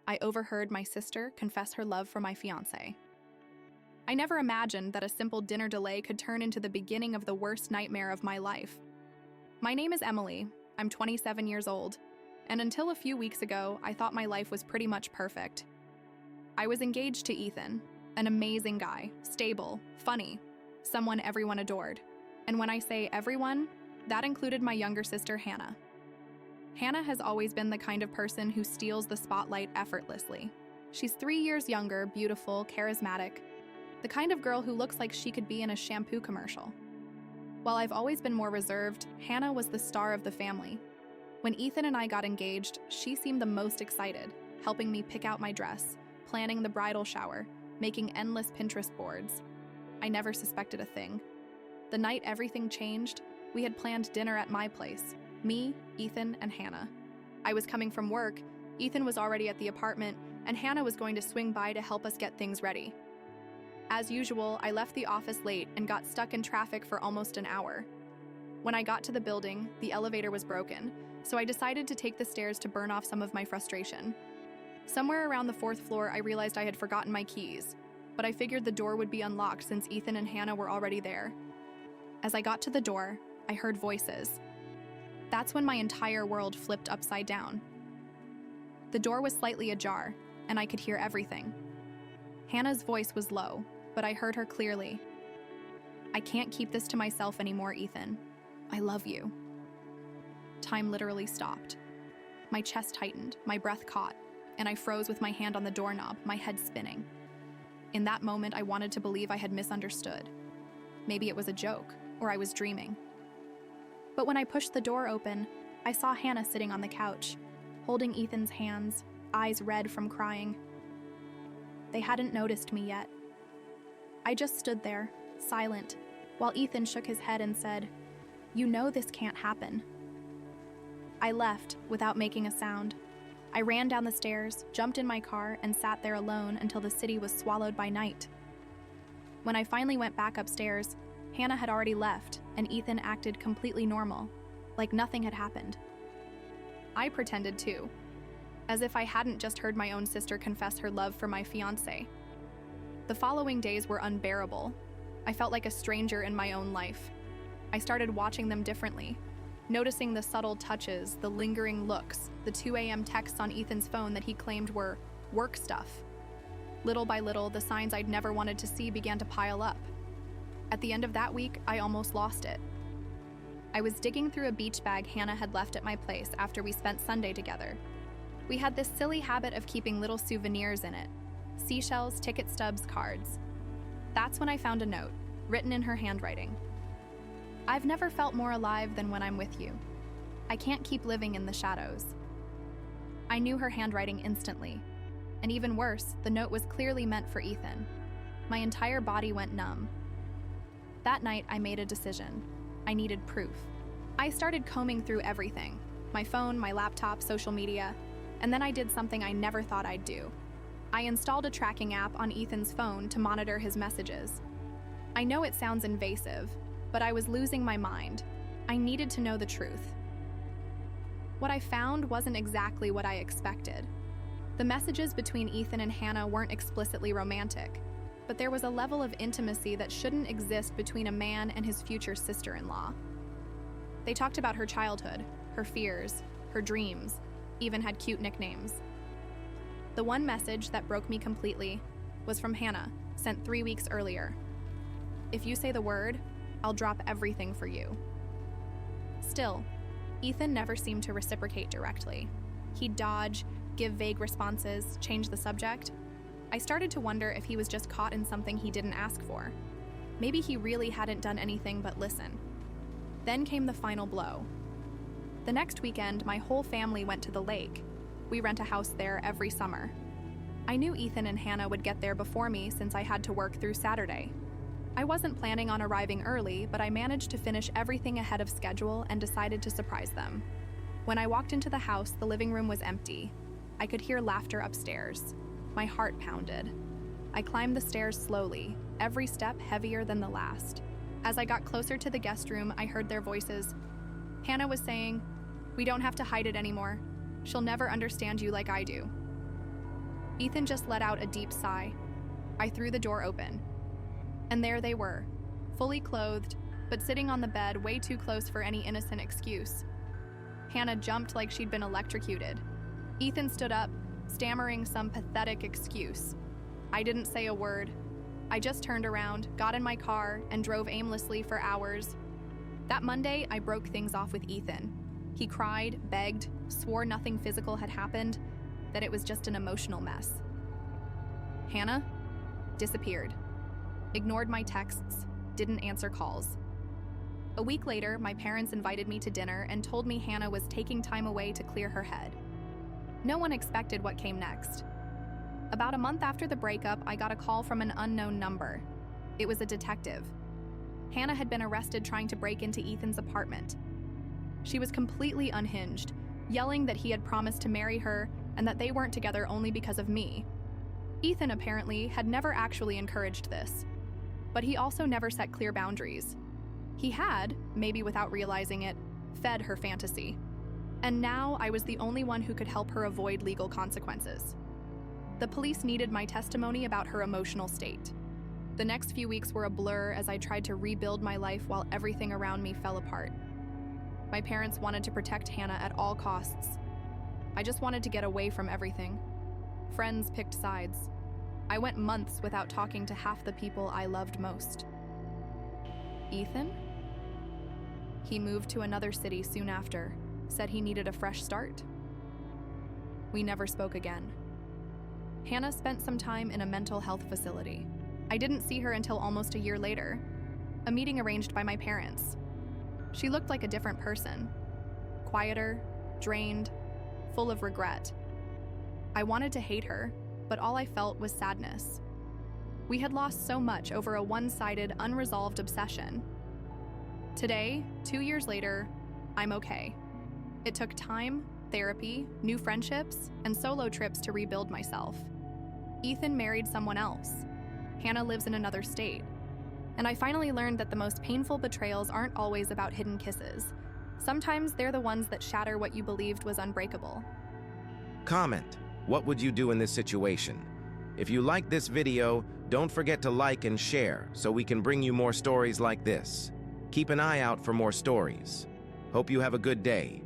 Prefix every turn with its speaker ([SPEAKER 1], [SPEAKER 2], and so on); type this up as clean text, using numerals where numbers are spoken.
[SPEAKER 1] I overheard my sister confess her love for my fiancé. I never imagined that a simple dinner delay could turn into the beginning of the worst nightmare of my life. My name is Emily. I'm 27 years old, and until a few weeks ago, I thought my life was pretty much perfect. I was engaged to Ethan, an amazing guy, stable, funny, someone everyone adored. And when I say everyone, that included my younger sister, Hannah. Hannah has always been the kind of person who steals the spotlight effortlessly. She's 3 years younger, beautiful, charismatic, the kind of girl who looks like she could be in a shampoo commercial. While I've always been more reserved, Hannah was the star of the family. When Ethan and I got engaged, she seemed the most excited, helping me pick out my dress, planning the bridal shower, making endless Pinterest boards. I never suspected a thing. The night everything changed, we had planned dinner at my place, me, Ethan, and Hannah. I was coming from work, Ethan was already at the apartment, and Hannah was going to swing by to help us get things ready. As usual, I left the office late and got stuck in traffic for almost an hour. When I got to the building, the elevator was broken, so I decided to take the stairs to burn off some of my frustration. Somewhere around the 4th floor, I realized I had forgotten my keys, but I figured the door would be unlocked since Ethan and Hannah were already there. As I got to the door, I heard voices. That's when my entire world flipped upside down. The door was slightly ajar, and I could hear everything. Hannah's voice was low, but I heard her clearly. I can't keep this to myself anymore, Ethan. I love you. Time literally stopped. My chest tightened, my breath caught, and I froze with my hand on the doorknob, my head spinning. In that moment, I wanted to believe I had misunderstood. Maybe it was a joke, or I was dreaming. But when I pushed the door open, I saw Hannah sitting on the couch, holding Ethan's hands, eyes red from crying. They hadn't noticed me yet. I just stood there, silent, while Ethan shook his head and said, "You know this can't happen." I left without making a sound. I ran down the stairs, jumped in my car, and sat there alone until the city was swallowed by night. When I finally went back upstairs, Hannah had already left, and Ethan acted completely normal, like nothing had happened. I pretended too, as if I hadn't just heard my own sister confess her love for my fiancé. The following days were unbearable. I felt like a stranger in my own life. I started watching them differently, noticing the subtle touches, the lingering looks, the 2 a.m. texts on Ethan's phone that he claimed were work stuff. Little by little, the signs I'd never wanted to see began to pile up. At the end of that week, I almost lost it. I was digging through a beach bag Hannah had left at my place after we spent Sunday together. We had this silly habit of keeping little souvenirs in it: seashells, ticket stubs, cards. That's when I found a note, written in her handwriting. "I've never felt more alive than when I'm with you. I can't keep living in the shadows." I knew her handwriting instantly. And even worse, the note was clearly meant for Ethan. My entire body went numb. That night, I made a decision. I needed proof. I started combing through everything: my phone, my laptop, social media, and then I did something I never thought I'd do. I installed a tracking app on Ethan's phone to monitor his messages. I know it sounds invasive, but I was losing my mind. I needed to know the truth. What I found wasn't exactly what I expected. The messages between Ethan and Hannah weren't explicitly romantic, but there was a level of intimacy that shouldn't exist between a man and his future sister-in-law. They talked about her childhood, her fears, her dreams, even had cute nicknames. The one message that broke me completely was from Hannah, sent 3 weeks earlier. "If you say the word, I'll drop everything for you." Still, Ethan never seemed to reciprocate directly. He'd dodge, give vague responses, change the subject. I started to wonder if he was just caught in something he didn't ask for. Maybe he really hadn't done anything but listen. Then came the final blow. The next weekend, my whole family went to the lake. We rent a house there every summer. I knew Ethan and Hannah would get there before me since I had to work through Saturday. I wasn't planning on arriving early, but I managed to finish everything ahead of schedule and decided to surprise them. When I walked into the house, the living room was empty. I could hear laughter upstairs. My heart pounded. I climbed the stairs slowly, every step heavier than the last. As I got closer to the guest room, I heard their voices. Hannah was saying, "We don't have to hide it anymore. She'll never understand you like I do." Ethan just let out a deep sigh. I threw the door open. And there they were, fully clothed, but sitting on the bed way too close for any innocent excuse. Hannah jumped like she'd been electrocuted. Ethan stood up, stammering some pathetic excuse. I didn't say a word. I just turned around, got in my car, and drove aimlessly for hours. That Monday, I broke things off with Ethan. He cried, begged, swore nothing physical had happened, that it was just an emotional mess. Hannah disappeared. Ignored my texts, didn't answer calls. A week later, my parents invited me to dinner and told me Hannah was taking time away to clear her head. No one expected what came next. About a month after the breakup, I got a call from an unknown number. It was a detective. Hannah had been arrested trying to break into Ethan's apartment. She was completely unhinged, yelling that he had promised to marry her and that they weren't together only because of me. Ethan apparently had never actually encouraged this, but he also never set clear boundaries. He had, maybe without realizing it, fed her fantasy. And now I was the only one who could help her avoid legal consequences. The police needed my testimony about her emotional state. The next few weeks were a blur as I tried to rebuild my life while everything around me fell apart. My parents wanted to protect Hannah at all costs. I just wanted to get away from everything. Friends picked sides. I went months without talking to half the people I loved most. Ethan? He moved to another city soon after, said he needed a fresh start. We never spoke again. Hannah spent some time in a mental health facility. I didn't see her until almost a year later, a meeting arranged by my parents. She looked like a different person, quieter, drained, full of regret. I wanted to hate her, but all I felt was sadness. We had lost so much over a one-sided, unresolved obsession. Today, 2 years later, I'm okay. It took time, therapy, new friendships, and solo trips to rebuild myself. Ethan married someone else. Hannah lives in another state. And I finally learned that the most painful betrayals aren't always about hidden kisses. Sometimes they're the ones that shatter what you believed was unbreakable.
[SPEAKER 2] Comment: what would you do in this situation? If you like this video, don't forget to like and share so we can bring you more stories like this. Keep an eye out for more stories. Hope you have a good day.